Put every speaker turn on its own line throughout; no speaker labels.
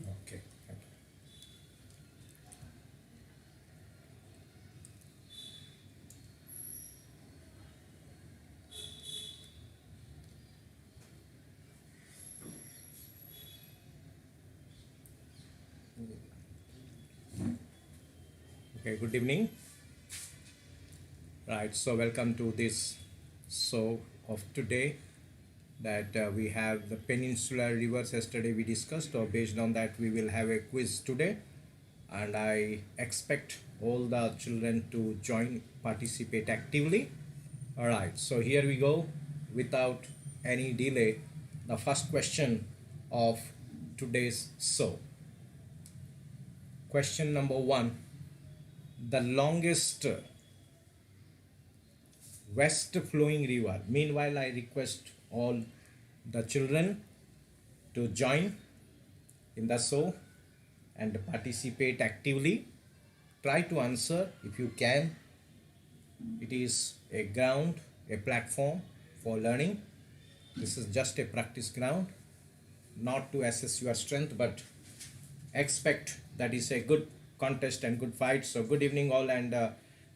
Okay. Thank you. Okay. Good evening. Right. So welcome to this show of today. That we have the Peninsular rivers. Yesterday we discussed. Or based on that, we will have a quiz today, and I expect all the children to join, participate actively. All right. So here we go. Without any delay, the first question of today's show. Question number one: the longest west flowing river. Meanwhile, I request all the children to join in the show and participate actively. Try to answer if you can. It is a ground, a platform for learning. This is just a practice ground, not to assess your strength, but expect that is a good contest and good fight. So good evening all, and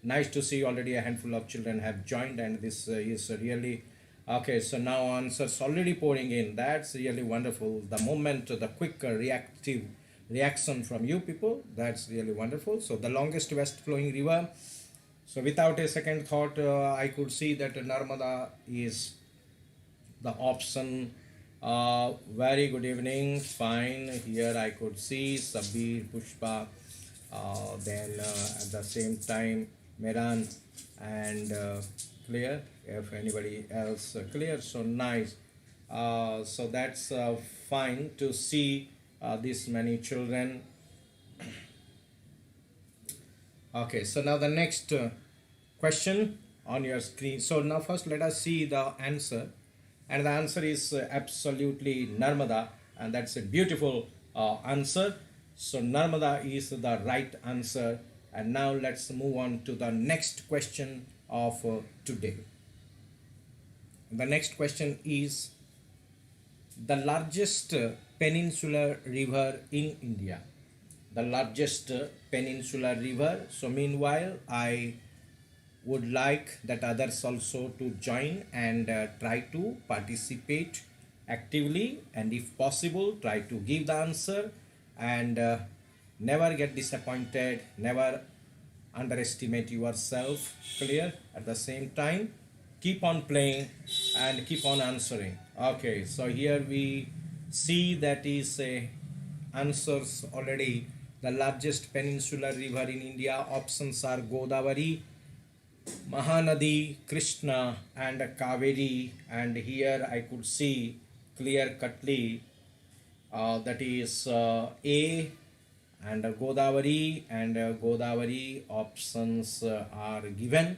nice to see already a handful of children have joined, and this is really okay. So now answers already pouring in. That's really wonderful. The moment, the quick reactive reaction from you people, that's really wonderful. So the longest west flowing river. So without a second thought, I could see that Narmada is the option. Very good evening. Fine. Here I could see Sabir, Pushpa, then at the same time Meran and clear. If anybody else clear, so nice. So that's fine to see this many children. Okay, so now the next question on your screen. So now first let us see the answer, and the answer is absolutely Narmada, and that's a beautiful answer. So Narmada is the right answer, and now let's move on to the next question of today. The next question is the largest peninsular river in India. The largest peninsular river. So meanwhile, I would like that others also to join and try to participate actively, and if possible try to give the answer, and never get disappointed, never underestimate yourself, clear. At the same time, keep on playing and keep on answering. Okay, so here we see that is answers already. The largest peninsular river in India, options are Godavari, Mahanadi, Krishna and Kaveri, and here I could see clear cutly that is A and Godavari, and Godavari options are given.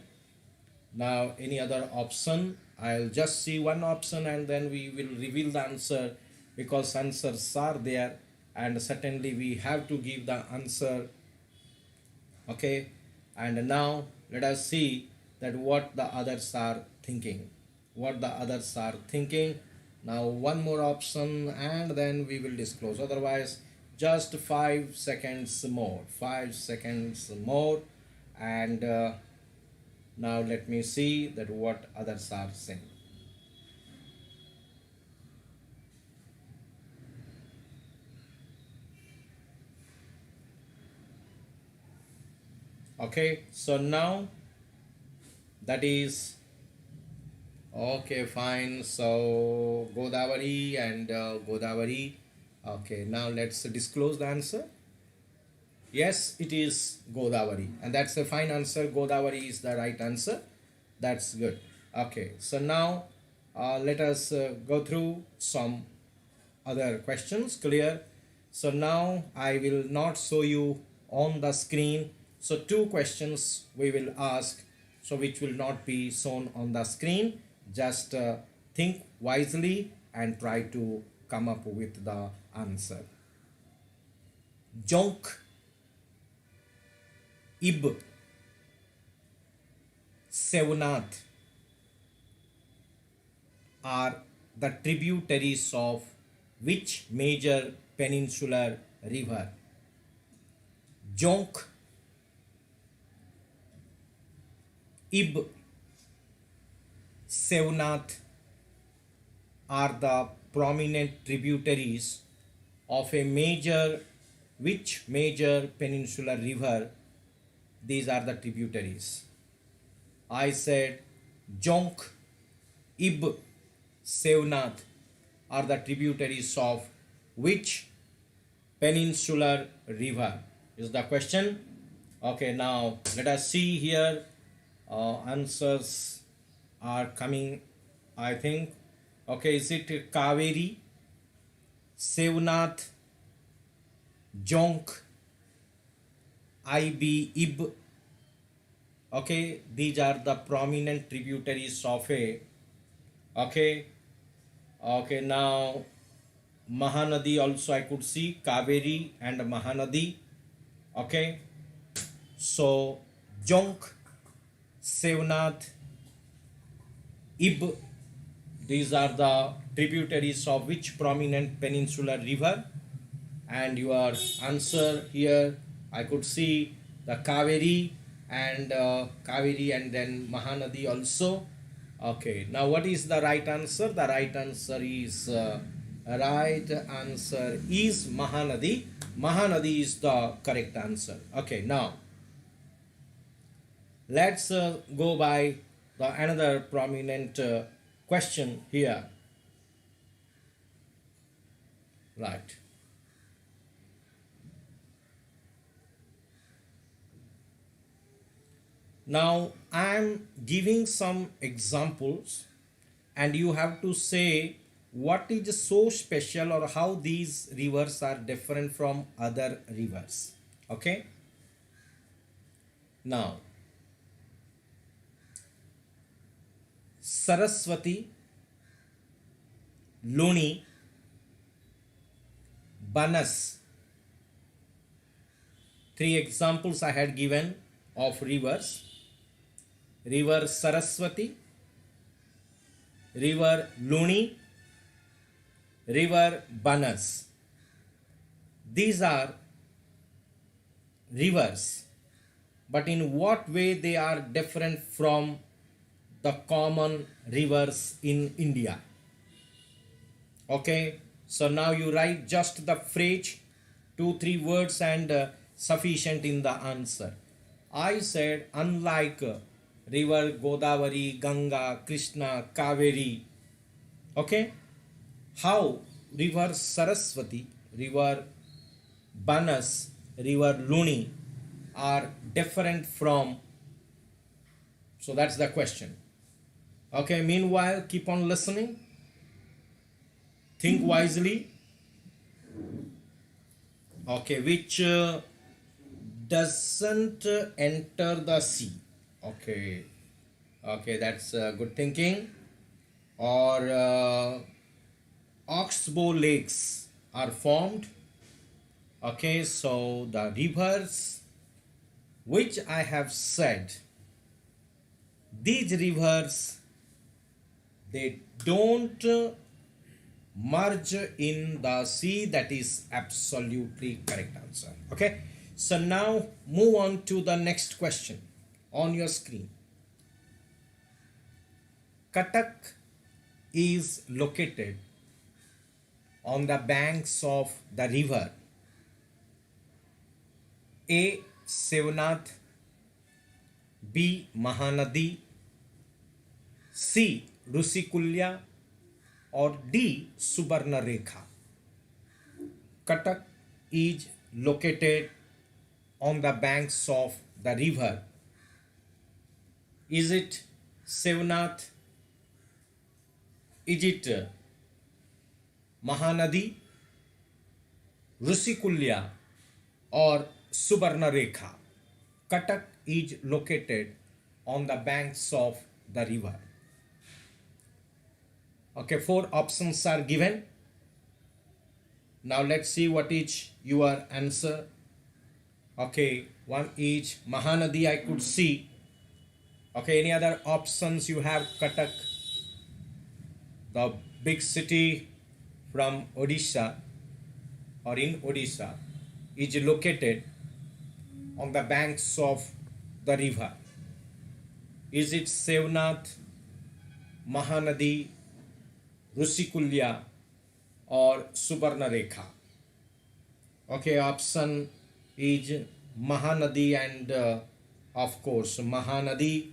Now any other option, I'll just see one option and then we will reveal the answer, because answers are there and certainly we have to give the answer. Okay, and now let us see that what the others are thinking, now one more option and then we will disclose. Otherwise, just 5 seconds more, and now let me see that what others are saying. Okay, so now that is okay, fine. So Godavari and Godavari. Okay, now let's disclose the answer. Yes, it is Godavari, and that's a fine answer. Godavari is the right answer. That's good. Okay, so now let us go through some other questions. Clear. So now I will not show you on the screen. So two questions we will ask, so which will not be shown on the screen. Just think wisely and try to come up with the answer. Jonk, Ib, Sevnath are the tributaries of which major peninsular river. Jonk, Ib, Sevnath are the prominent tributaries of a major, which major peninsular river? These are the tributaries. I said Jonk, Ib, Sevnath are the tributaries of which peninsular river is the question. Okay, now let us see here. Answers are coming, I think. Okay, is it Kaveri, Sevnath, Jonk, Ib, Ib? Okay, these are the prominent tributaries of a. Okay, okay, now Mahanadi also I could see, Kaveri and Mahanadi. Okay, so Jonk, Sevnath, Ib, these are the tributaries of which prominent peninsular river? And your answer here I could see the Kaveri and then Mahanadi also. Okay, now what is the right answer? The right answer is Mahanadi. Mahanadi is the correct answer. Okay, now let's go by the another prominent question here. Right. Now I am giving some examples and you have to say what is so special or how these rivers are different from other rivers. Okay. Now Saraswati, Luni, Banas. Three examples I had given of rivers. River Saraswati, River Luni, River Banas. These are rivers, but in what way they are different from the common rivers in India? Okay, so now you write just the phrase, 2-3 words and sufficient in the answer. I said unlike river Godavari, Ganga, Krishna, Kaveri. Okay, how river Saraswati, river Banas, river Luni are different from? So that's the question. Okay, meanwhile keep on listening, think wisely. Okay, which doesn't enter the sea? Okay, okay, that's good thinking. Or oxbow lakes are formed. Okay, so the rivers which I have said, these rivers, they don't merge in the sea. That is absolutely correct answer. Okay, so now move on to the next question on your screen. Cuttack is located on the banks of the river A. Sevnath, B. Mahanadi, C. Rusikulya, or D. Subarnarekha. Cuttack is located on the banks of the river. Is it Sevnath? Is it Mahanadi, Rusikulya, or Subarnarekha? Cuttack is located on the banks of the river. Okay, 4 options are given. Now let's see what is your answer. Okay, one is Mahanadi, I could see. Okay, any other options you have? Cuttack, the big city from Odisha or in Odisha. is located on the banks of the river? Is it Sevnath, Mahanadi, Rusikulya, or Subarnarekha? Okay, option is Mahanadi and of course Mahanadi.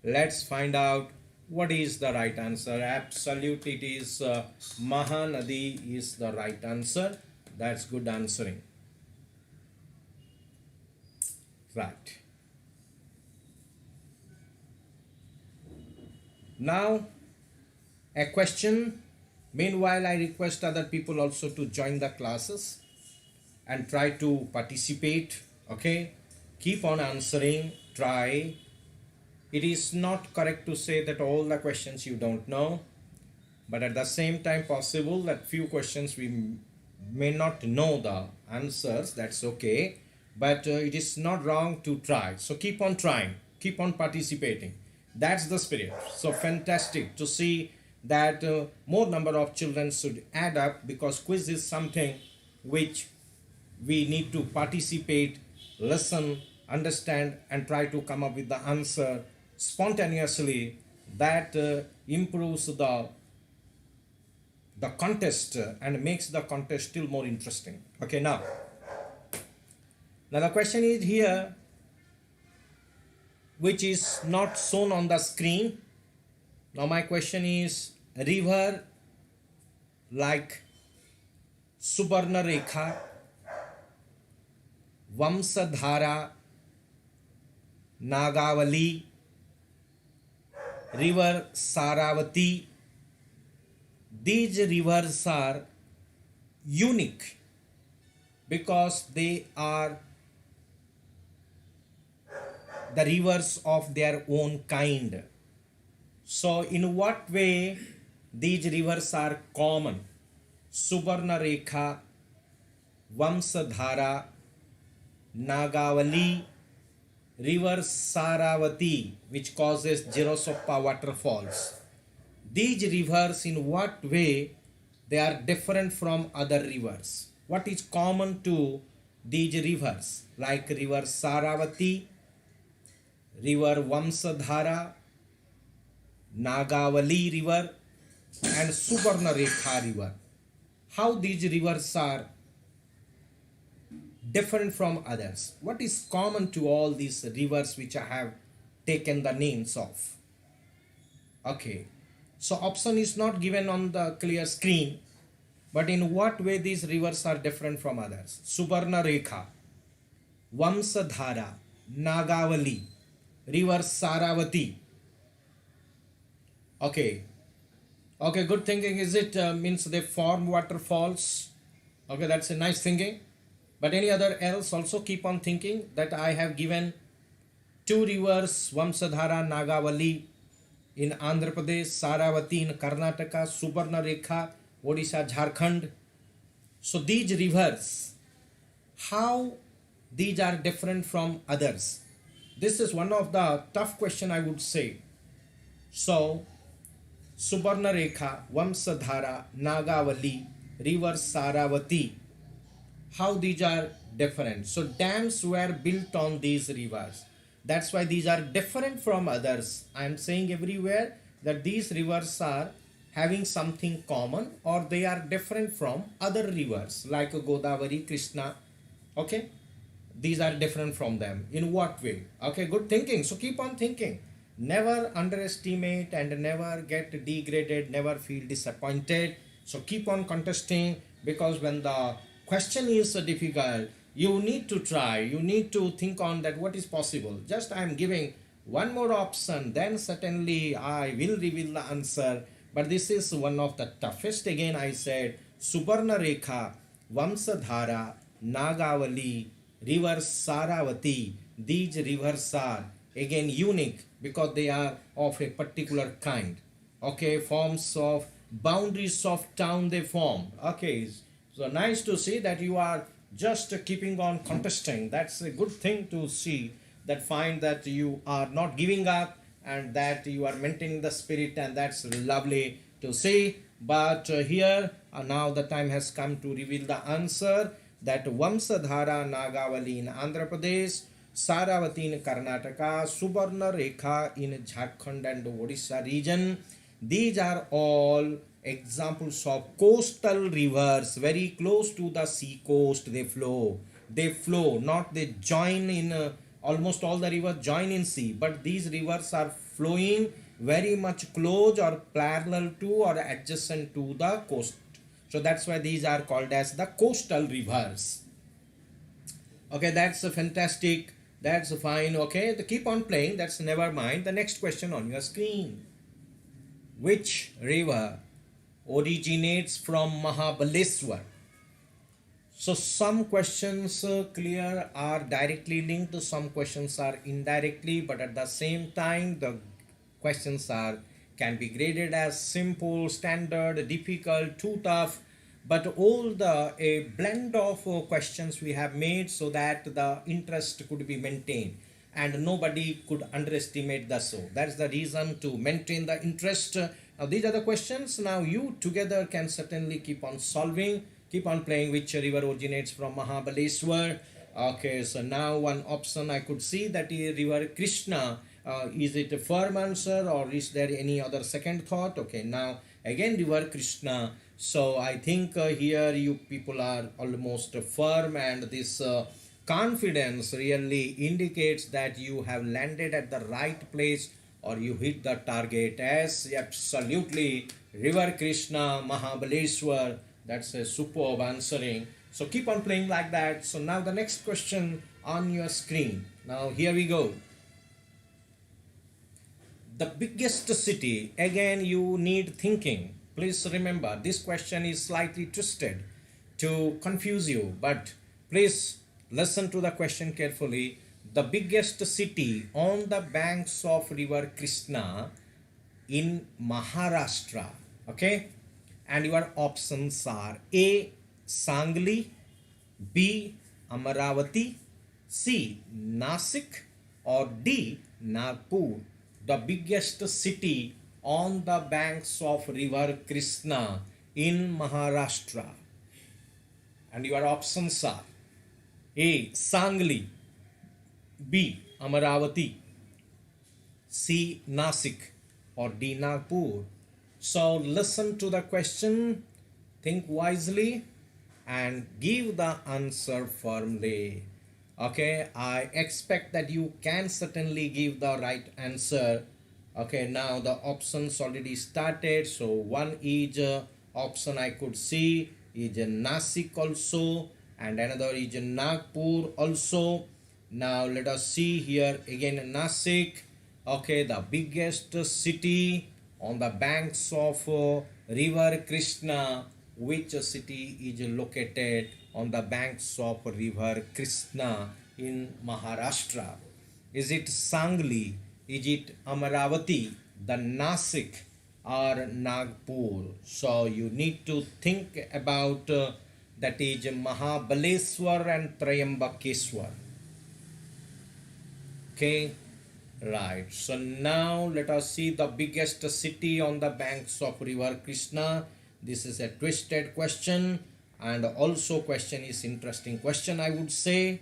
Let's find out what is the right answer. Absolutely, it is Mahanadi is the right answer. That's good answering. Right. Now, a question. Meanwhile, I request other people also to join the classes and try to participate. Okay, keep on answering, try. It is not correct to say that all the questions you don't know, but at the same time possible that few questions we may not know the answers. That's okay, but it is not wrong to try. So keep on trying, keep on participating. That's the spirit. So fantastic to see that more number of children should add up, because quiz is something which we need to participate, listen, understand, and try to come up with the answer spontaneously. That improves the contest and makes the contest still more interesting. Okay, now the question is here, which is not shown on the screen. Now my question is, river like Subarnarekha, Vamsadhara, Nagavali, river Saravati, these rivers are unique because they are the rivers of their own kind. So in what way these rivers are common? Subarnarekha, Vamsadhara, Nagavali, river Saravati, which causes Jirosoppa waterfalls. These rivers, in what way they are different from other rivers? What is common to these rivers, like river Saravati, river Vamsadhara, Nagavali river, and Subarnarekha river? How these rivers are different from others? What is common to all these rivers which I have taken the names of? Okay, so option is not given on the clear screen, but in what way these rivers are different from others? Subarnarekha, Vamsadhara, Nagavali, river Saravati. Okay, good thinking. Is it means they form waterfalls? Okay, that's a nice thinking. But any other else also keep on thinking that I have given two rivers, Vamsadhara, Nagavali in Andhra Pradesh, Saravati in Karnataka, Subarnarekha, Odisha, Jharkhand. So these rivers, how these are different from others? This is one of the tough question, I would say. So Subarnarekha, Vamsadhara, Nagavali, river Saravati, how these are different? So dams were built on these rivers. That's why these are different from others. I am saying everywhere that these rivers are having something common, or they are different from other rivers like Godavari, Krishna. Okay, these are different from them. In what way? Okay, good thinking. So keep on thinking. Never underestimate and never get degraded, never feel disappointed. So keep on contesting, because when the question is difficult, you need to try, you need to think on that what is possible. Just I am giving one more option, then certainly I will reveal the answer. But this is one of the toughest. Again I said, Subarnarekha, Vamsadhara, Nagavali, river Saravati, these rivers are again unique because they are of a particular kind. Okay, forms of boundaries of town they form. Okay, so nice to see that you are just keeping on contesting. That's a good thing to see, that find that you are not giving up and that you are maintaining the spirit, and that's lovely to see. But here now the time has come to reveal the answer. that Vamsadhara Nagavali in Andhra Pradesh, Saravati in Karnataka, Subarna Rekha in Jharkhand and Odisha region. These are all examples of coastal rivers very close to the sea coast. They flow, not they join in. Almost all the rivers join in sea, but these rivers are flowing very much close or parallel to or adjacent to the coast. So that's why these are called as the coastal rivers. Okay, that's fantastic. That's fine. Okay, keep on playing. That's never mind. The next question on your screen. Which river originates from Mahabaleshwar? So some questions clear are directly linked to, some questions are indirectly, but at the same time the questions can be graded as simple, standard, difficult, too tough, but all a blend of questions we have made so that the interest could be maintained and nobody could underestimate the show. That's the reason to maintain the interest. Now these are the questions. Now you together can certainly keep on solving. Keep on playing. Which river originates from Mahabaleshwar? Okay, so now one option I could see that is river Krishna. Is it a firm answer or is there any other second thought? Okay, now again river Krishna. So I think here you people are almost firm, and this confidence really indicates that you have landed at the right place or you hit the target. As absolutely river Krishna, Mahabaleshwar. That's a superb answering. So keep on playing like that. So now the next question on your screen. Now here we go. The biggest city. Again you need thinking. Please remember this question is slightly twisted to confuse you, but please listen to the question carefully. The biggest city on the banks of river Krishna in Maharashtra. Okay, and your options are A. Sangli, B. Amaravati, C. Nasik, or D. Nagpur. The biggest city on the banks of river Krishna in Maharashtra. And your options are A. Sangli, B. Amaravati, C. Nasik, or D. Nagpur. So listen to the question, think wisely, and give the answer firmly. Okay, I expect that you can certainly give the right answer. Okay, now the options already started. So one is option I could see is Nasik also, and another is Nagpur also. Now let us see here again Nasik. Okay, the biggest city on the banks of river Krishna. Which city is located on the banks of river Krishna in Maharashtra? Is it Sangli? Is it Amaravati, the Nasik, or Nagpur? So you need to think about that is Mahabaleshwar and Trayambakeswar. Okay, right. So now let us see the biggest city on the banks of river Krishna. This is a twisted question, and also question is interesting question. I would say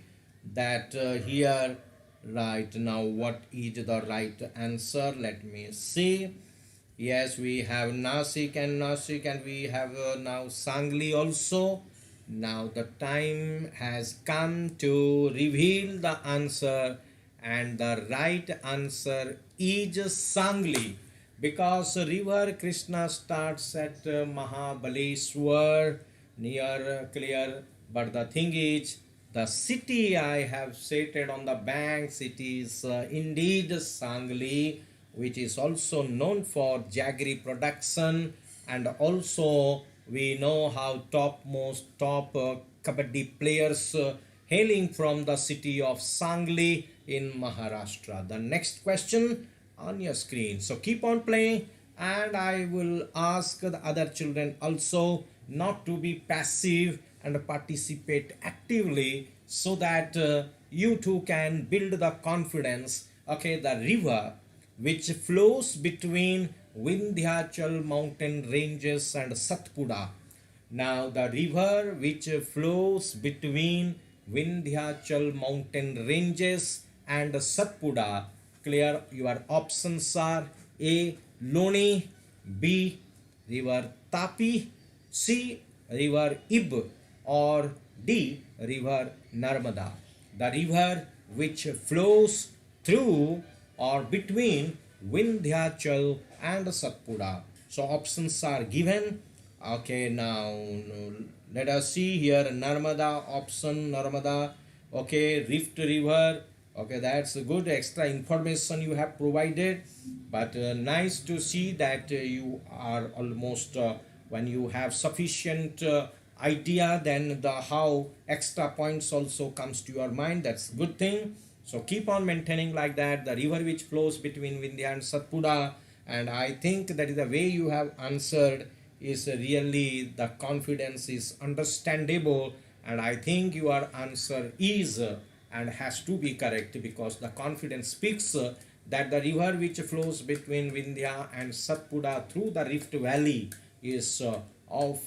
that here, right now, what is the right answer? Let me see. Yes, we have Nasik, and we have now Sangli also. Now the time has come to reveal the answer, and the right answer is Sangli. Because river Krishna starts at Mahabaleshwar near clear, but the thing is the city I have stated on the banks, it is indeed Sangli, which is also known for jaggery production, and also we know how top kabaddi players hailing from the city of Sangli in Maharashtra. The next question on your screen. So keep on playing, and I will ask the other children also not to be passive and participate actively so that you too can build the confidence. Okay, the river which flows between Vindhyachal mountain ranges and Satpura. Now the river which flows between Vindhyachal mountain ranges and Satpura. Clear. Your options are A. Loni, B. River Tapi, C. River Ib, or D. River Narmada. The river which flows through or between Vindhyachal and Satpura. So options are given. Okay, now let us see here. Narmada, option Narmada. Okay, Rift River. Okay, that's good extra information you have provided, but nice to see that you are almost when you have sufficient idea, then the how extra points also comes to your mind. That's good thing. So keep on maintaining like that. The river which flows between Vindhya and Satpura, and I think that is the way you have answered is really the confidence is understandable, and I think your answer is and has to be correct, because the confidence speaks that the river which flows between Vindhya and Satpura through the Rift Valley is of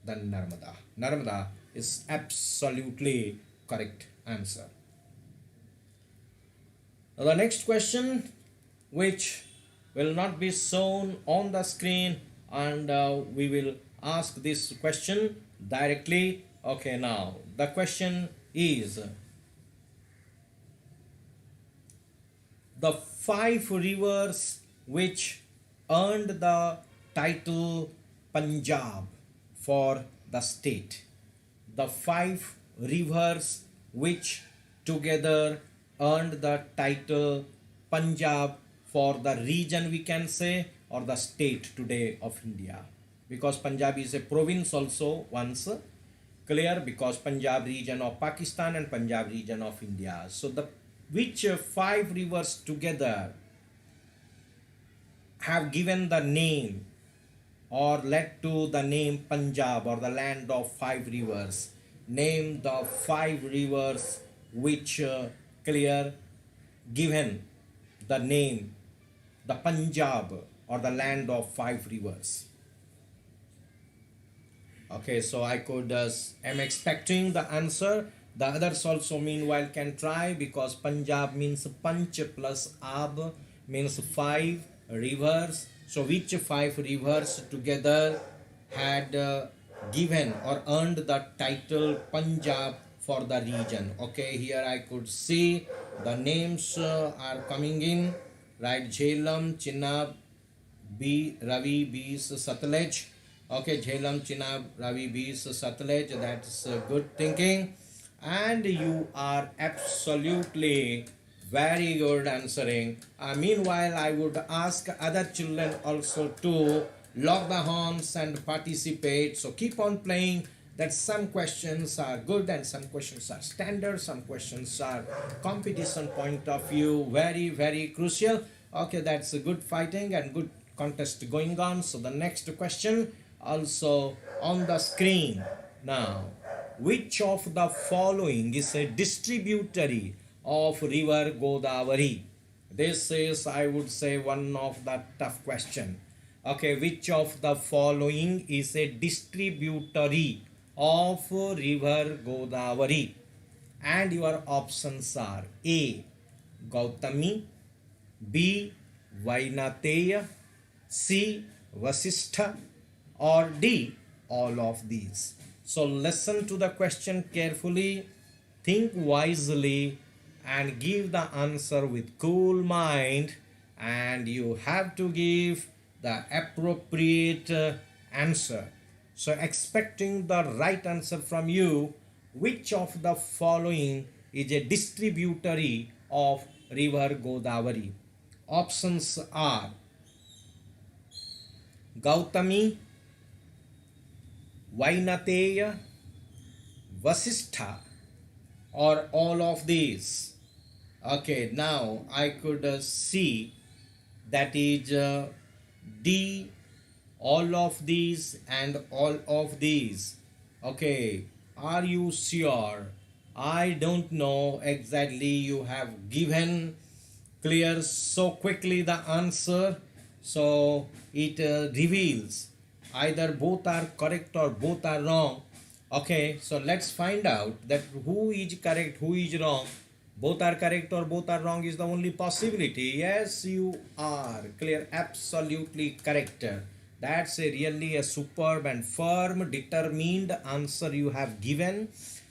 the Narmada. Narmada is absolutely correct answer. Now the next question, which will not be shown on the screen, and we will ask this question directly. Okay, now the question is, the 5 rivers which earned the title Punjab for the state. The 5 rivers which together earned the title Punjab for the region, we can say, or the state today of India, because Punjab is a province also once. Clear, because Punjab region of Pakistan and Punjab region of India. So the which 5 rivers together have given the name or led to the name Punjab, or the land of 5 rivers. Name the 5 rivers which clear given the name the Punjab, or the land of 5 rivers. Okay, so I could am expecting the answer. The others also meanwhile can try, because Punjab means Panch plus Ab means 5 rivers. So which 5 rivers together had given or earned the title Punjab for the region? Okay, here I could see the names are coming in, right? Jhelum, Chenab, B, Ravi, Bees, Satluj. Okay, Jhelum, Chenab, Ravi, Bees, Satluj. That's good thinking. And you are absolutely very good answering. Meanwhile, I would ask other children also to lock the horns and participate. So keep on playing. That some questions are good and some questions are standard, some questions are competition point of view, very, very crucial. Okay, that's a good fighting and good contest going on. So the next question also on the screen now. Which of the following is a distributary of river Godavari? This is, I would say, one of the tough question. Okay, which of the following is a distributary of river Godavari? And your options are A. Gautami, B. Vainateya, C. Vasistha, or D. all of these. So listen to the question carefully, think wisely, and give the answer with cool mind, and you have to give the appropriate answer. So expecting the right answer from you, which of the following is a distributary of river Godavari? Options are Gautami, Vainateya, Vasistha, or all of these. Okay, now I could see that is D, all of these and all of these. Okay, are you sure? I don't know exactly. You have given clear so quickly the answer, so it reveals either both are correct or both are wrong. Okay, so let's find out that who is correct, who is wrong. Both are correct or both are wrong is the only possibility. Yes, you are clear, absolutely correct. That's a really a superb and firm, determined answer you have given.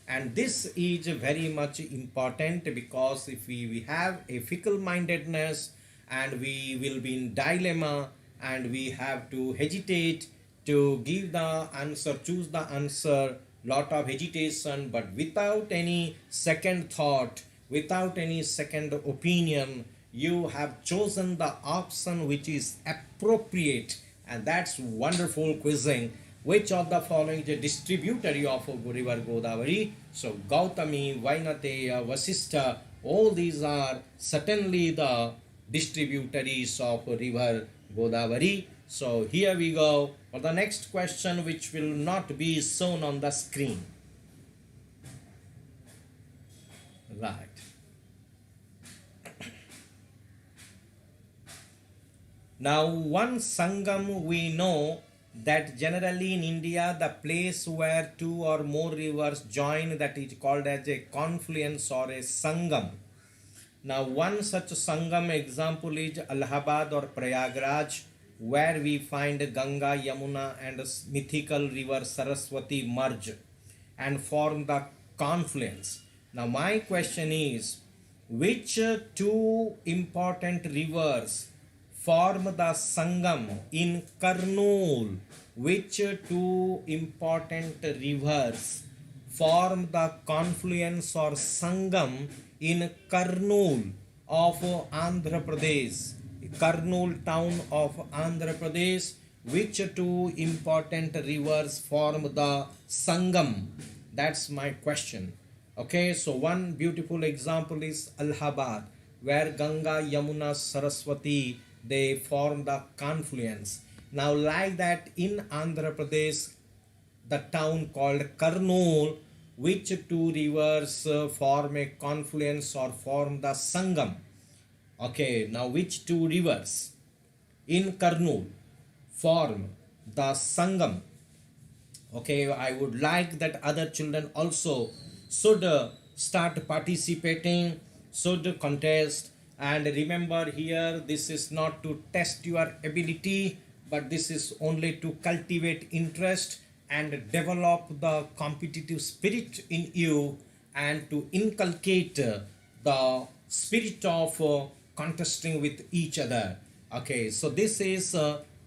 And this is very much important, because if we have a fickle mindedness and we will be in dilemma and we have to hesitate to give the answer, choose the answer, lot of hesitation, but without any second thought, without any second opinion, you have chosen the option which is appropriate, and that's wonderful quizzing. Which of the following is a distributary of river Godavari? So Gautami, Vainateya, Vasistha, all these are certainly the distributaries of river Godavari. So here we go for the next question, which will not be shown on the screen. Right. Now, one Sangam we know that generally in India, the place where two or more rivers join, that is called as a confluence or a Sangam. Now, one such Sangam example is Allahabad or Prayagraj, where we find Ganga, Yamuna and mythical river Saraswati merge and form the confluence. Now, my question is, which two important rivers form the Sangam in Kurnool? Which two important rivers form the confluence or Sangam in Kurnool of Andhra Pradesh? Kurnool town of Andhra Pradesh. Which two important rivers form the Sangam? That's my question. Okay, so one beautiful example is Allahabad, where Ganga, Yamuna, Saraswati, they form the confluence. Now, like that in Andhra Pradesh, the town called Kurnool, which two rivers form a confluence or form the Sangam? Okay, now which two rivers in Kurnool form the Sangam? Okay, I would like that other children also should start participating, should contest. And remember here, this is not to test your ability, but this is only to cultivate interest and develop the competitive spirit in you, and to inculcate the spirit of contesting with each other. Okay, so this is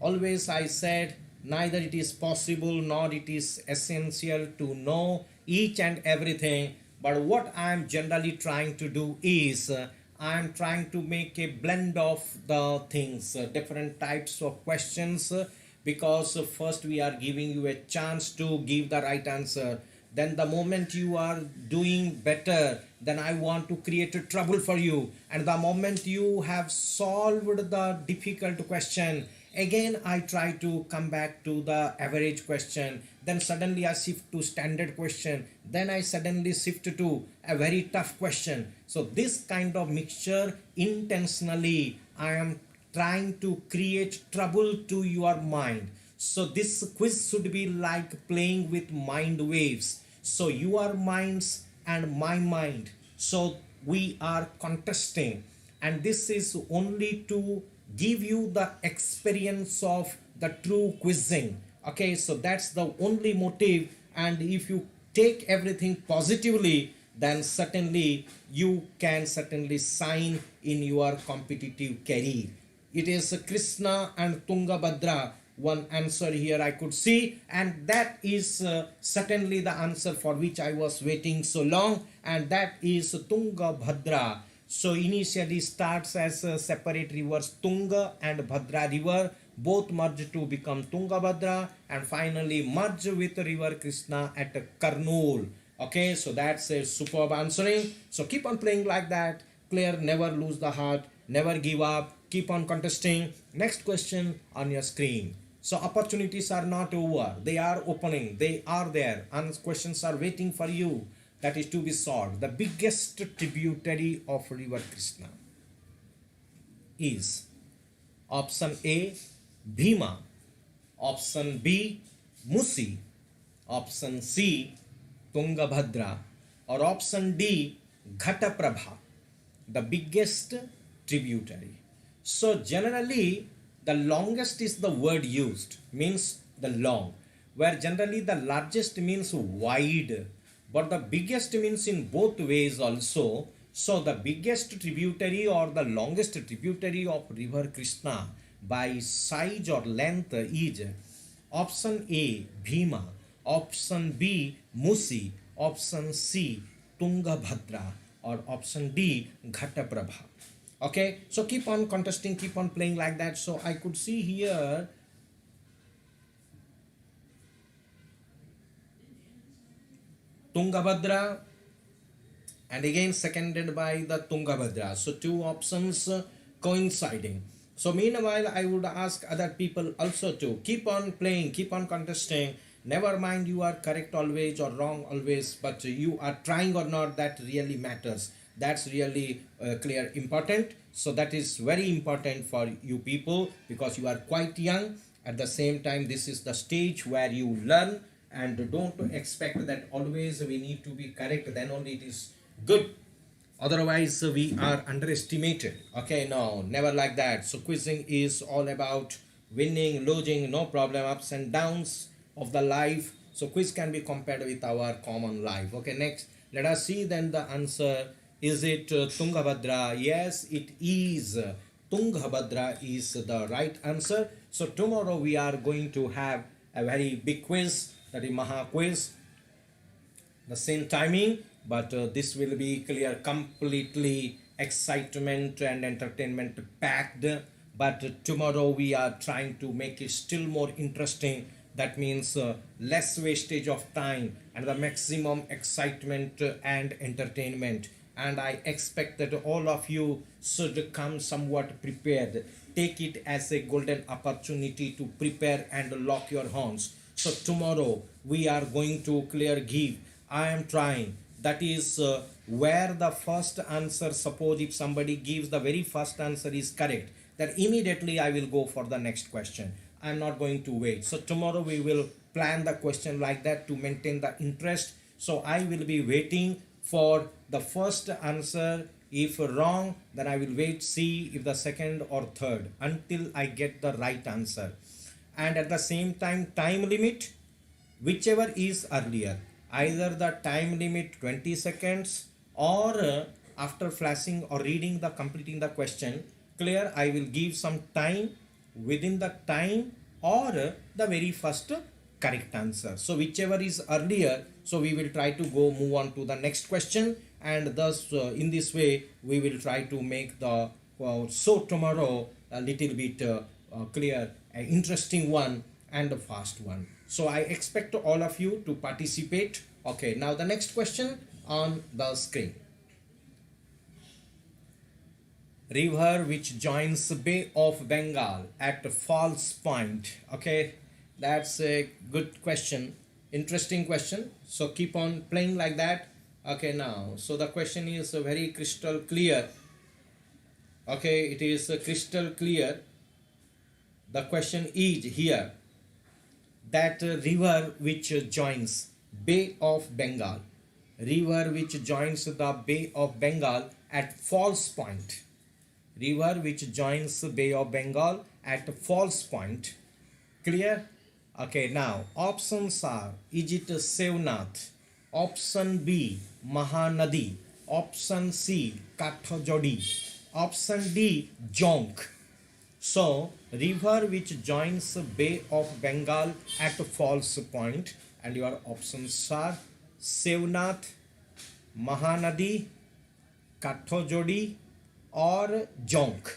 always I said, neither it is possible nor it is essential to know each and everything, but what I am generally trying to do is I am trying to make a blend of the things, different types of questions, because first we are giving you a chance to give the right answer. Then the moment you are doing better, then I want to create a trouble for you. And the moment you have solved the difficult question, again I try to come back to the average question. Then suddenly I shift to standard question. Then I suddenly shift to a very tough question. So this kind of mixture, intentionally I am trying to create trouble to your mind. So this quiz should be like playing with mind waves. So your minds and my mind. So we are contesting, and this is only to give you the experience of the true quizzing. Okay, so that's the only motive, and if you take everything positively, then certainly you can certainly shine in your competitive career. It is Krishna and Tungabhadra. One answer here I could see, and that is certainly the answer for which I was waiting so long, and that is Tungabhadra. So initially starts as separate rivers Tunga and Bhadra river, both merge to become Tungabhadra, and finally merge with river Krishna at Kurnool. Okay, so that's a superb answering. So keep on playing like that. Clear, never lose the heart, never give up, keep on contesting. Next question on your screen. So opportunities are not over, they are opening, they are there, and questions are waiting for you. That is to be solved. The biggest tributary of river Krishna is option A, Bhima, option B, Musi, option C, Tungabhadra, or option D, Ghataprabha, the biggest tributary. So generally the longest is the word used, means the long, where generally the largest means wide, but the biggest means in both ways also. So the biggest tributary or the longest tributary of river Krishna by size or length is option A, Bhima, option B, Musi, option C, Tungabhadra, or option D, Ghataprabha. Okay, so keep on contesting, keep on playing like that. So I could see here Tungabhadra and again seconded by the Tungabhadra. So two options coinciding. So meanwhile, I would ask other people also to keep on playing, keep on contesting. Never mind you are correct always or wrong always, but you are trying or not, that really matters. That's really clear, important. So that is very important for you people because you are quite young. At the same time, this is the stage where you learn, and don't expect that always we need to be correct, then only it is good. Otherwise we are underestimated. Okay, no, never like that. So quizzing is all about winning, losing, no problem, ups and downs of the life. So quiz can be compared with our common life. Okay, next let us see then the answer. Is it Tungabhadra? Yes, it is. Tungabhadra is the right answer. So tomorrow we are going to have a very big quiz, that is Maha quiz, the same timing, but this will be clear, completely excitement and entertainment packed. But tomorrow we are trying to make it still more interesting. That means less wastage of time and the maximum excitement and entertainment. And I expect that all of you should come somewhat prepared. Take it as a golden opportunity to prepare and lock your horns. So tomorrow we are going to clear give. I am trying. That is where the first answer, suppose if somebody gives the very first answer is correct, then immediately I will go for the next question. I am not going to wait. So tomorrow we will plan the question like that to maintain the interest. So I will be waiting for the first answer. If wrong, then I will wait, see if the second or third, until I get the right answer. And at the same time, time limit, whichever is earlier, either the time limit 20 seconds or after flashing or reading the completing the question, clear, I will give some time within the time or the very first correct answer. So whichever is earlier, so we will try to go move on to the next question, and thus in this way we will try to make the so tomorrow a little bit clear, an interesting one and a fast one. So I expect all of you to participate. Okay, now the next question on the screen. River which joins Bay of Bengal at Falls Point. Okay, that's a good question, interesting question. So keep on playing like that. Okay, now so the question is very crystal clear. Okay, it is crystal clear. The question is here that river which joins Bay of Bengal, river which joins the Bay of Bengal at Falls Point, river which joins Bay of Bengal at Falls Point. Clear? Okay, now options are, is it Sevnath, option B Mahanadi, option C Kathajodi, option D Jonk. So river which joins Bay of Bengal at Falls Point, and your options are Sevnath, Mahanadi, Kathajodi or Jonk.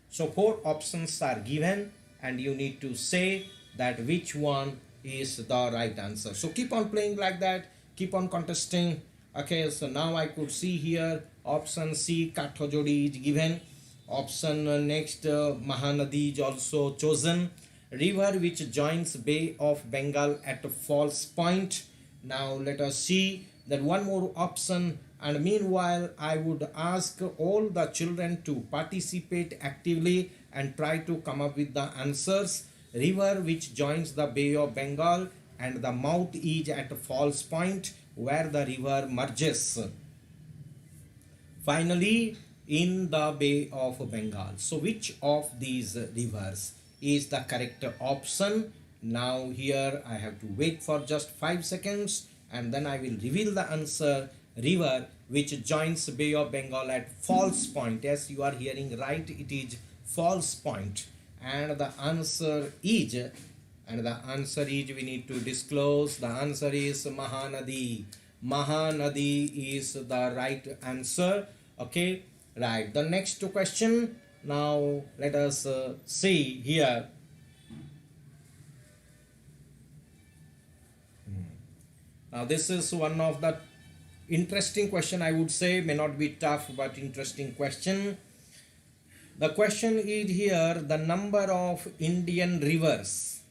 So four options are given and you need to say that which one is the right answer. So keep on playing like that, keep on contesting. Okay, so now I could see here option C Kathajodi is given, option next Mahanadi is also chosen, river which joins Bay of Bengal at Falls Point. Now let us see that one more option, and meanwhile I would ask all the children to participate actively and try to come up with the answers. river which joins the Bay of Bengal, and the mouth is at Falls Point where the river merges finally in the Bay of Bengal. So which of these rivers is the correct option? Now here I have to wait for just 5 seconds and then I will reveal the answer. River which joins Bay of Bengal at Falls Point. Yes, you are hearing right, it is Falls Point. And the answer is, we need to disclose, the answer is Mahanadi. Mahanadi is the right answer. Okay, right. The next question. Now let us see here. Now this is one of the interesting question, I would say, may not be tough but interesting question. The question is here, the number of Indian rivers.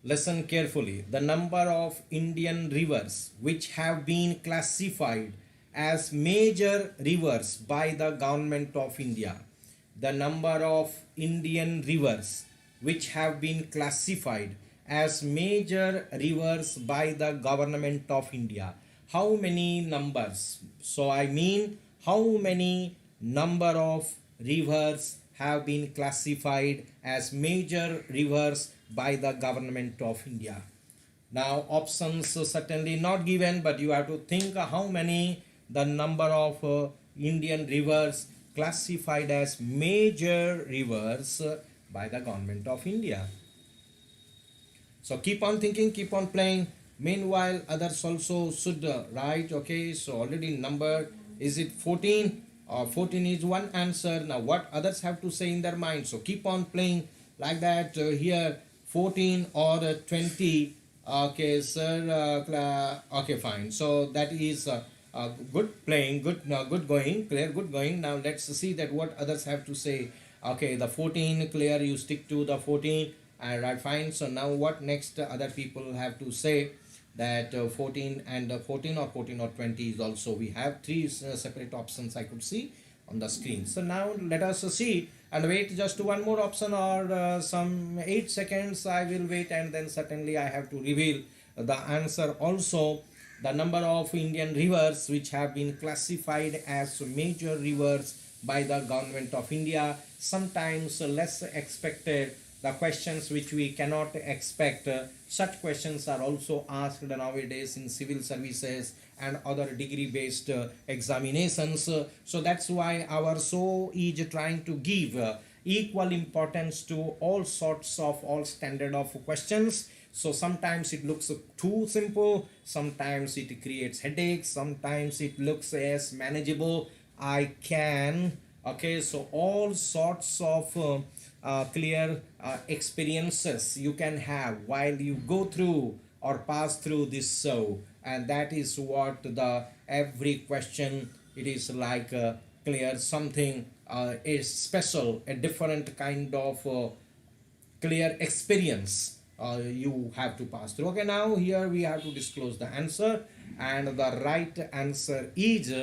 Listen carefully. The number of Indian rivers which have been classified as major rivers by the government of India. The number of Indian rivers which have been classified as major rivers by the government of India. How many numbers? So I mean, how many number of rivers have been classified as major rivers by the government of India? Now options certainly not given, but you have to think how many the number of Indian rivers classified as major rivers by the government of India. So keep on thinking, keep on playing. Meanwhile, others also should write. Okay, so already number, is it 14? 14 is one answer. Now what others have to say in their mind? So keep on playing like that. Here 14 or 20. Okay, sir. Okay, fine. So that is good playing, good going, clear, good going. Now let's see that what others have to say. Okay, the 14, clear, you stick to the 14. And right, fine. So now what next other people have to say? That 14 and 14 or 14 or 20 is also, we have three separate options I could see on the screen. So now let us see and wait just one more option or some 8 seconds I will wait, and then certainly I have to reveal the answer also. The number of Indian rivers which have been classified as major rivers by the government of India. Sometimes less expected, the questions which we cannot expect, such questions are also asked nowadays in civil services and other degree based examinations. So that's why our show is trying to give equal importance to all sorts of, all standard of questions. So sometimes it looks too simple, sometimes it creates headaches, sometimes it looks as manageable. I can, okay, so all sorts of clear experiences you can have while you go through or pass through this show, and that is what the every question, it is like clear something is special, a different kind of clear experience you have to pass through. Okay, now here we have to disclose the answer, and the right answer is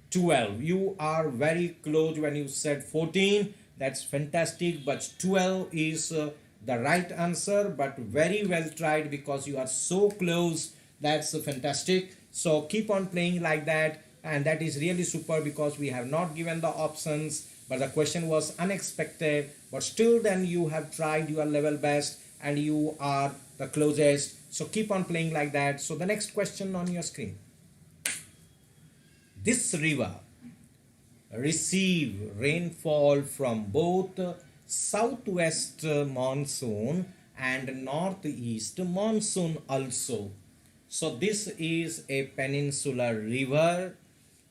12. You are very close when you said 14. That's fantastic, but 12 is the right answer, but very well tried because you are so close. That's fantastic. So keep on playing like that, and that is really super because we have not given the options, but the question was unexpected, but still then you have tried your level best and you are the closest. So keep on playing like that. So the next question on your screen. This river receive rainfall from both southwest monsoon and northeast monsoon also. So this is a peninsular river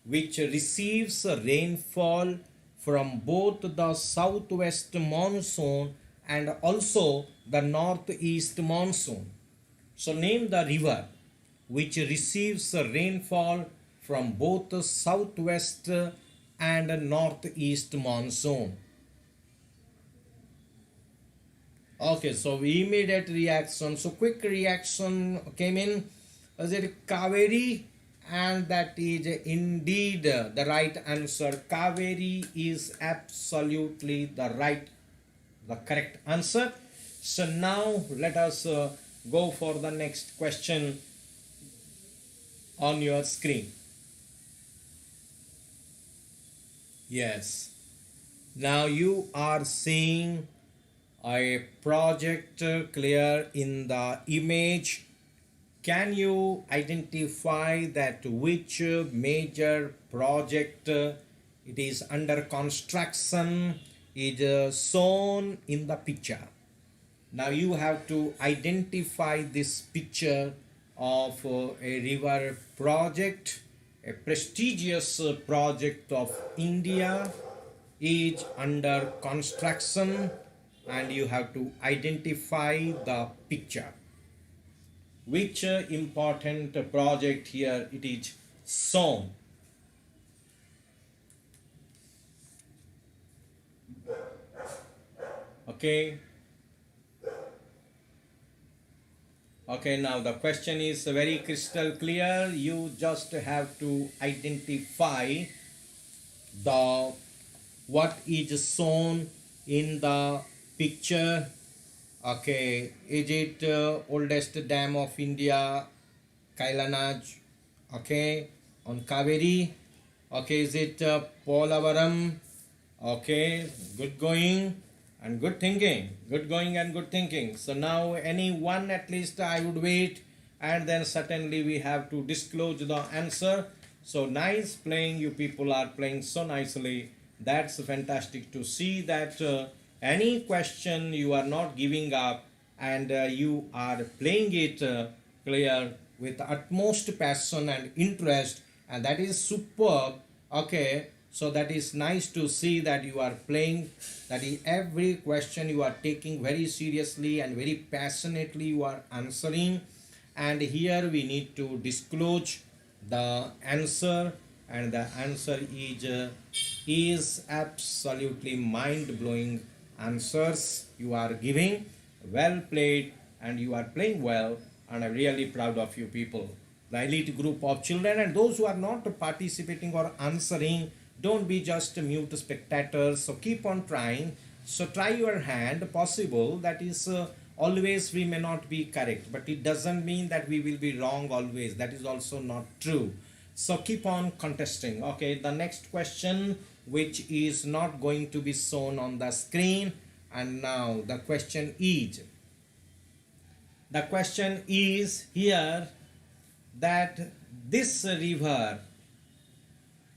which receives rainfall from both the southwest monsoon and also the northeast monsoon. So name the river which receives rainfall from both the southwest and northeast monsoon. Okay, so immediate reaction. So quick reaction came in. Is it Kaveri? And that is indeed the right answer. Kaveri is absolutely the correct answer. So now let us go for the next question on your screen. Yes. Now you are seeing a project clear in the image. Can you identify that which major project it is under construction is shown in the picture? Now you have to identify this picture of a river project, a prestigious project of India is under construction, and you have to identify the picture. Which important project here it is shown? Okay. Okay, now the question is very crystal clear. You just have to identify the what is shown in the picture. Okay, is it oldest dam of India, Kailanaj? Okay, on Kaveri. Okay, is it Polavaram? Okay, good going and good thinking. Good going and good thinking. So now any one at least I would wait, and then certainly we have to disclose the answer. So nice playing, you people are playing so nicely. That's fantastic to see that any question you are not giving up, and you are playing it clear with utmost passion and interest, and that is superb. Okay, so that is nice to see that you are playing, that is every question you are taking very seriously and very passionately you are answering. And here we need to disclose the answer, and the answer is absolutely mind-blowing answers you are giving. Well played, and you are playing well, and I'm really proud of you people, the elite group of children. And those who are not participating or answering, don't be just mute spectators, so keep on trying. So try your hand, possible that is always we may not be correct, but it doesn't mean that we will be wrong always. That is also not true. So keep on contesting. Okay, the next question, which is not going to be shown on the screen. And now the question is here that this river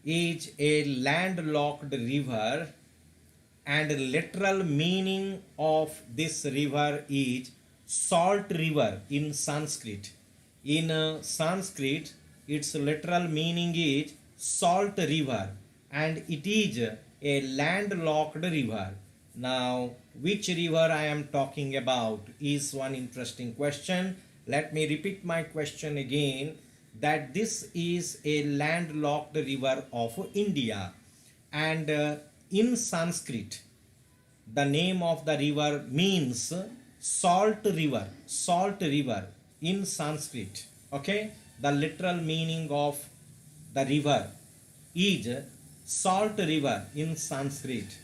is a landlocked river, and literal meaning of this river is salt river in Sanskrit. In Sanskrit, its literal meaning is salt river, and it is a landlocked river. Now, which river I am talking about is one interesting question. Let me repeat my question again, that this is a landlocked river of India, and in Sanskrit the name of the river means salt river in Sanskrit. Okay, the literal meaning of the river is salt river in Sanskrit.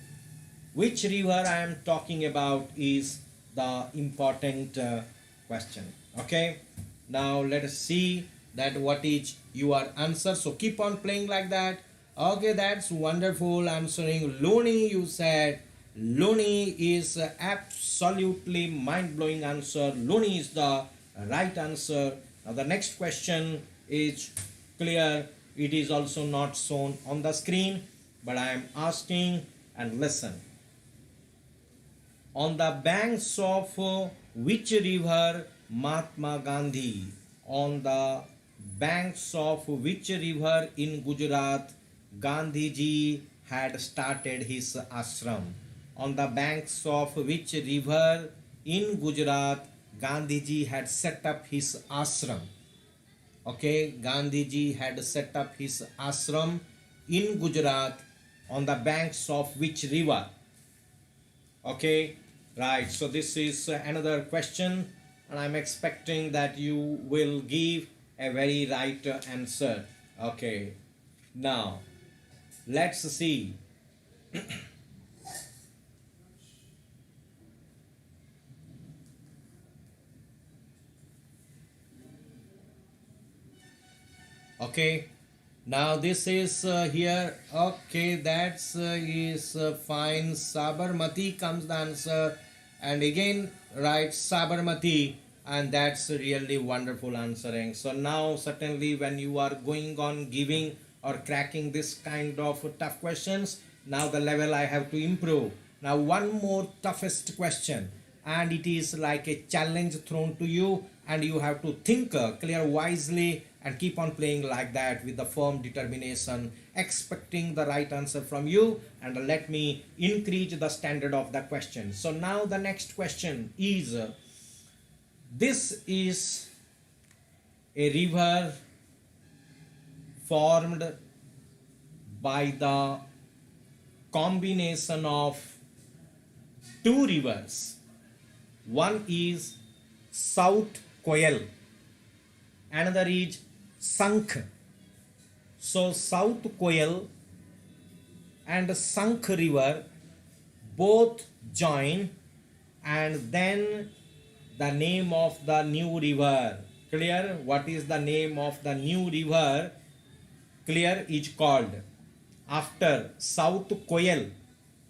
Which river I am talking about is the important question. Okay, now let us see that what is your answer. So keep on playing like that. Okay, that's wonderful answering. Looney, you said Looney is absolutely mind-blowing answer. Looney is the right answer. Now the next question is clear. It is also not shown on the screen, but I am asking, and listen. On the banks of which river Mahatma Gandhi, on the banks of which river in Gujarat Gandhiji had started his ashram? On the banks of which river in Gujarat Gandhiji had set up his ashram? Okay, Gandhiji had set up his ashram in Gujarat on the banks of which river? Okay, right. So this is another question, and I'm expecting that you will give a very right answer. Okay, now let's see. Okay, now this is here. Okay, that's is fine. Sabarmati comes the answer, and again right Sabarmati, and that's really wonderful answering. So now certainly when you are going on giving or cracking this kind of tough questions, now the level I have to improve. Now one more toughest question, and it is like a challenge thrown to you, and you have to think clear wisely and keep on playing like that with the firm determination, expecting the right answer from you, and let me increase the standard of the question. So now the next question is, this is a river formed by the combination of two rivers. One is South Koyal, another is Sankh. So South Koyal and Sankh river both join, and then the name of the new river, clear, what is the name of the new river, clear, is called after South Koyal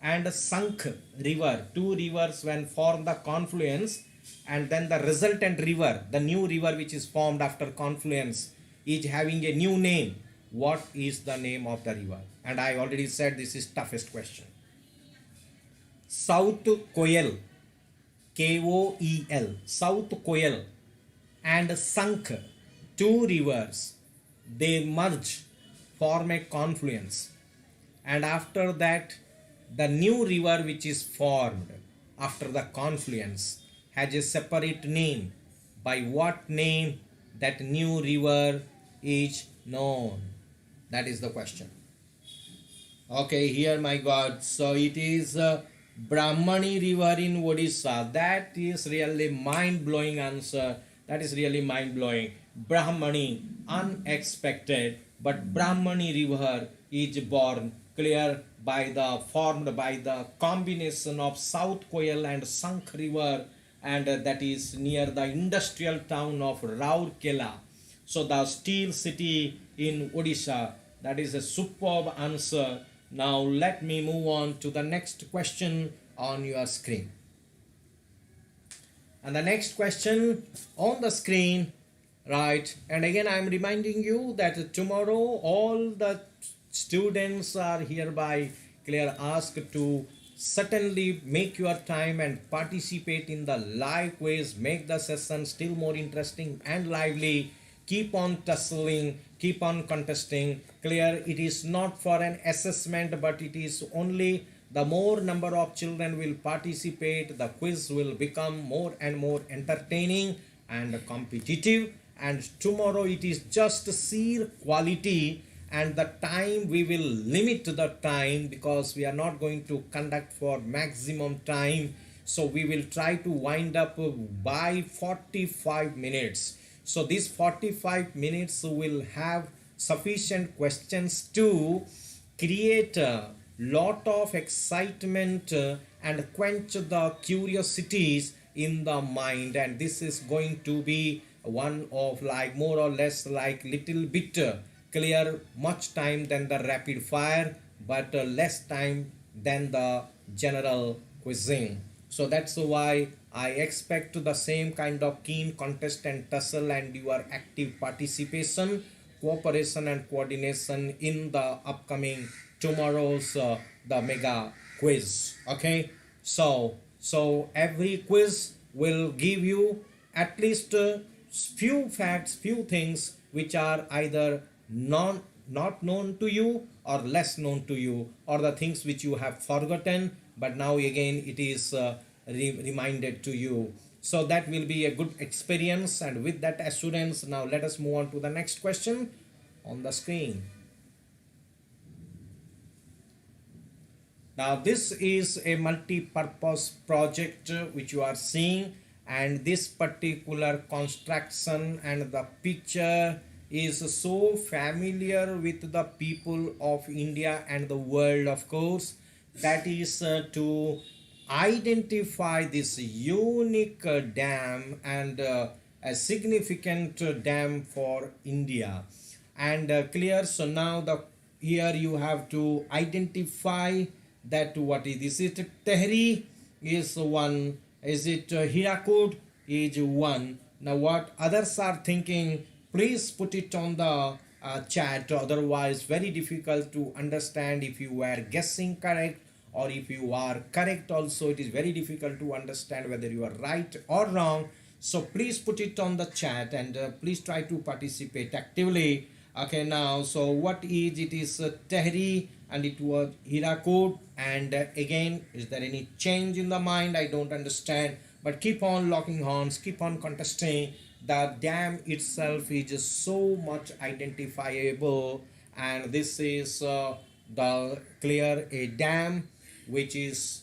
and Sankh river, two rivers when form the confluence, and then the resultant river, the new river which is formed after confluence, is having a new name. What is the name of the river? And I already said this is toughest question. South Koyal, Koel, South Koyal and Sankh, two rivers, they merge, form a confluence, and after that the new river which is formed after the confluence has a separate name. By what name that new river is known? That is the question. Okay, here my God, so it is Brahmani river in Odisha. That is really mind-blowing answer. That is really mind-blowing. Brahmani, unexpected, but Brahmani river is born, clear, formed by the combination of South Koyal and Sankh river, and that is near the industrial town of Rourkela. So the steel city in Odisha. That is a superb answer. Now let me move on to the next question on your screen. And the next question on the screen, right, and again I am reminding you that tomorrow all the students are hereby clear asked to certainly make your time and participate in the live quiz, make the session still more interesting and lively. Keep on tussling, keep on contesting. Clear, it is not for an assessment, but it is only the more number of children will participate, the quiz will become more and more entertaining and competitive. And tomorrow it is just sheer quality, and the time we will limit the time because we are not going to conduct for maximum time. So we will try to wind up by 45 minutes. So these 45 minutes will have sufficient questions to create a lot of excitement and quench the curiosities in the mind. And this is going to be one of like more or less like little bit clear, much time than the rapid fire, but less time than the general quizzing. So that's why I expect the same kind of keen contest and tussle and your active participation, cooperation and coordination in the upcoming tomorrow's the mega quiz. Okay, so every quiz will give you at least few facts, few things which are either not known to you or less known to you, or the things which you have forgotten, but now again it is reminded to you. So that will be a good experience. And with that assurance, now let us move on to the next question on the screen. Now this is a multi-purpose project which you are seeing, and this particular construction and the picture is so familiar with the people of India and the world, of course. That is to identify this unique dam and a significant dam for India. and clear. So now the here you have to identify that what is it. Tehri is one, is it Hirakud is one. Now what others are thinking, please put it on the chat, otherwise very difficult to understand if you were guessing correct, or if you are correct also it is very difficult to understand whether you are right or wrong. So please put it on the chat, and please try to participate actively. Okay, now so what is it is Tehri and it was Hirakud, and again, is there any change in the mind? I don't understand, but keep on locking horns, keep on contesting. The dam itself is just so much identifiable, and this is the clear a dam which is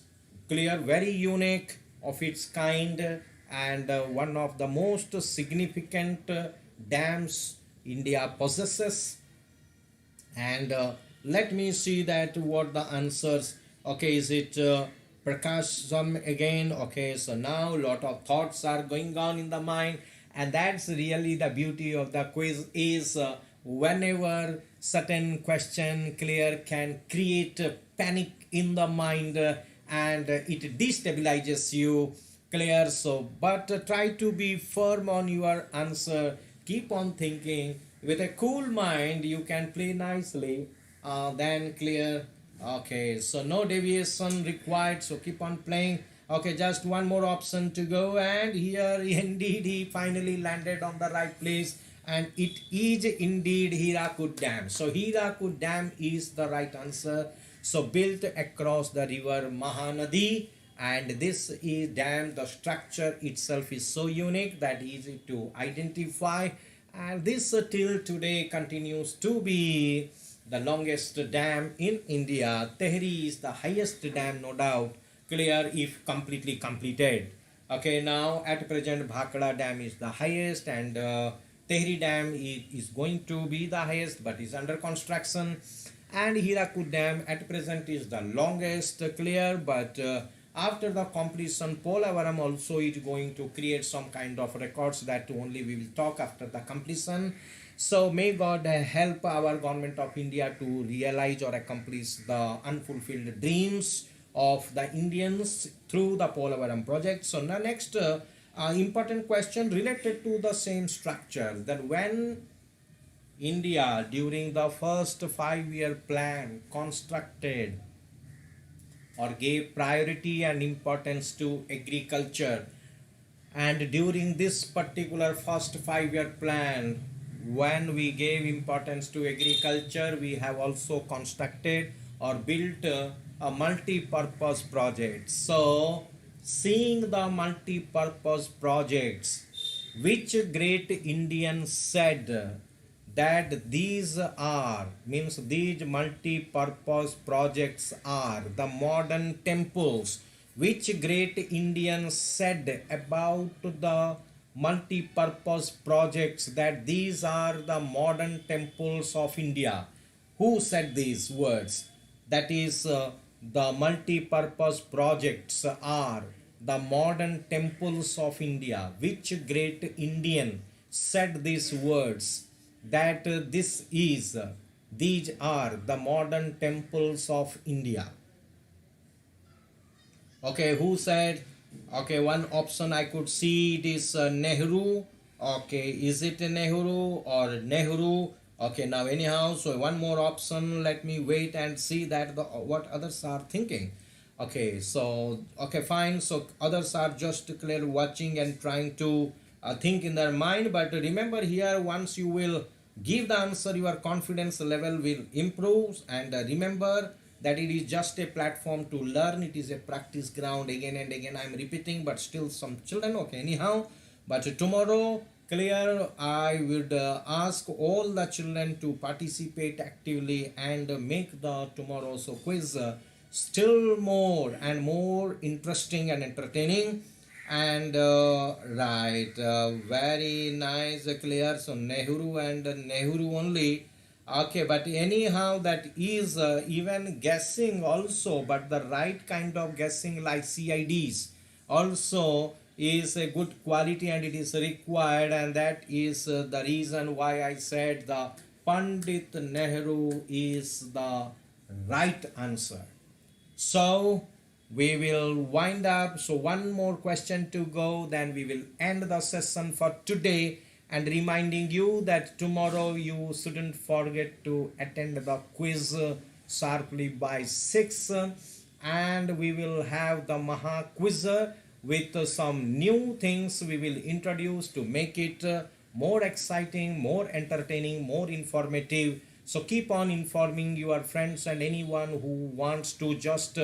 clear, very unique of its kind, and one of the most significant dams India possesses. And let me see that what the answers. Okay, is it Prakasham again? Okay, so now lot of thoughts are going on in the mind, and that's really the beauty of the quiz is whenever certain question clear can create panic in the mind, and it destabilizes you clear. So but try to be firm on your answer, keep on thinking with a cool mind, you can play nicely, then clear. Okay, so no deviation required, so keep on playing. Okay, just one more option to go, and here indeed he finally landed on the right place, and it is indeed Hirakud Dam. So Hirakud Dam is the right answer. So built across the river Mahanadi, and this is dam, the structure itself is so unique that easy to identify, and this till today continues to be the longest dam in India. Tehri is the highest dam, no doubt, clear, if completely completed. Okay, now at present Bhakra Dam is the highest, and Tehri Dam is going to be the highest but is under construction, and Hirakud Dam at present is the longest, clear, but after the completion Polavaram also is going to create some kind of records that only we will talk after the completion. So may God help our government of India to realize or accomplish the unfulfilled dreams of the Indians through the Polavaram project. So now next important question related to the same structure, that when India during the first 5-year plan constructed or gave priority and importance to agriculture, and during this particular first 5-year plan, when we gave importance to agriculture, we have also constructed or built a multi-purpose project. So seeing the multi-purpose projects, which great Indian said that these are, means these multi-purpose projects are the modern temples, which great Indian said about the multi-purpose projects that these are the modern temples of India? Who said these words? That is the multi-purpose projects are the modern temples of India. Which great Indian said these words that these are the modern temples of India? Okay, who said? Okay, one option I could see it is Nehru. Okay, is it Nehru or Nehru? Okay, now anyhow, so one more option, let me wait and see that what others are thinking. Okay, so okay, fine, so others are just clear watching and trying to think in their mind, but remember here, once you will give the answer, your confidence level will improve, and remember that it is just a platform to learn, it is a practice ground. Again and again I am repeating, but still some children. Okay, anyhow, but tomorrow, clear, I would ask all the children to participate actively and make the tomorrow's quiz still more and more interesting and entertaining. And right, very nice, clear. So Nehru and Nehru only. Okay, but anyhow, that is even guessing also, but the right kind of guessing like CIDs also is a good quality and it is required, and that is the reason why I said the Pandit Nehru is the right answer. So we will wind up. So one more question to go, then we will end the session for today, and reminding you that tomorrow you shouldn't forget to attend the quiz sharply by 6, and we will have the Maha quiz with some new things we will introduce to make it more exciting, more entertaining, more informative. So keep on informing your friends and anyone who wants to just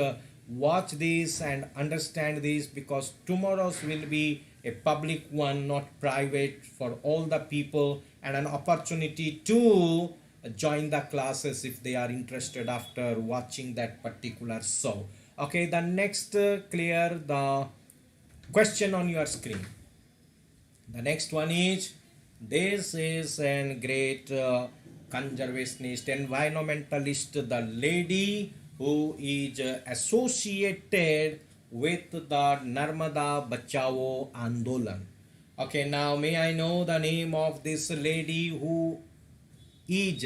watch this and understand this, because tomorrow's will be a public one, not private, for all the people, and an opportunity to join the classes if they are interested after watching that particular show. Okay, the next clear the question on your screen. The next one is, this is a great conservationist, environmentalist, the lady who is associated with the Narmada Bachao Andolan. Okay, now may I know the name of this lady who is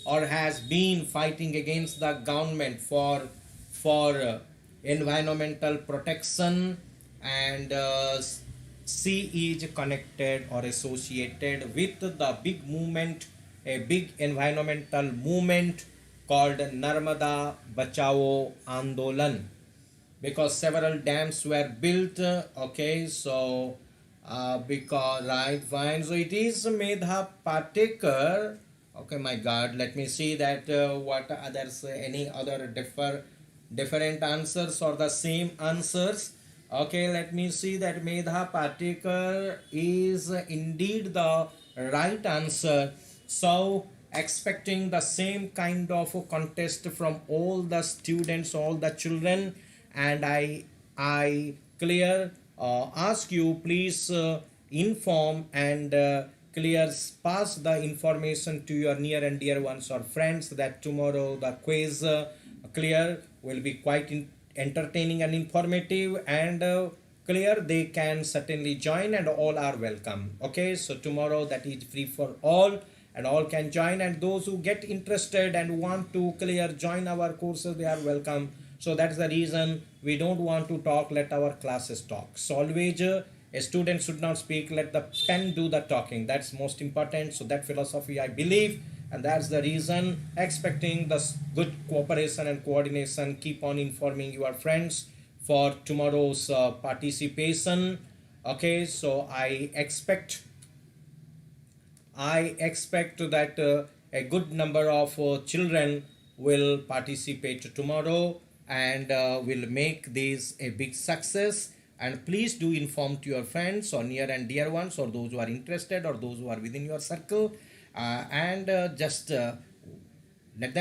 or has been fighting against the government for environmental protection, and she is connected or associated with the big movement, a big environmental movement called Narmada Bachao Andolan, because several dams were built. Okay, so because right, fine, so it is Medha Patekar. Okay, my God, let me see that what others, any other different answers or the same answers. Okay, let me see that Medha Patekar is indeed the right answer. So expecting the same kind of contest from all the students, all the children, and I clear ask you, please inform and clear pass the information to your near and dear ones or friends that tomorrow the quiz clear will be quite entertaining and informative, and clear they can certainly join, and all are welcome. Okay, so tomorrow that is free for all, and all can join, and those who get interested and want to clear join our courses, they are welcome. So that's the reason we don't want to talk, let our classes talk. So always a student should not speak, let the pen do the talking. That's most important. So that philosophy I believe, and that's the reason expecting the good cooperation and coordination. Keep on informing your friends for tomorrow's participation. Okay, so I expect that a good number of children will participate tomorrow, and will make this a big success. And please do inform to your friends or near and dear ones, or those who are interested, or those who are within your circle, and just let them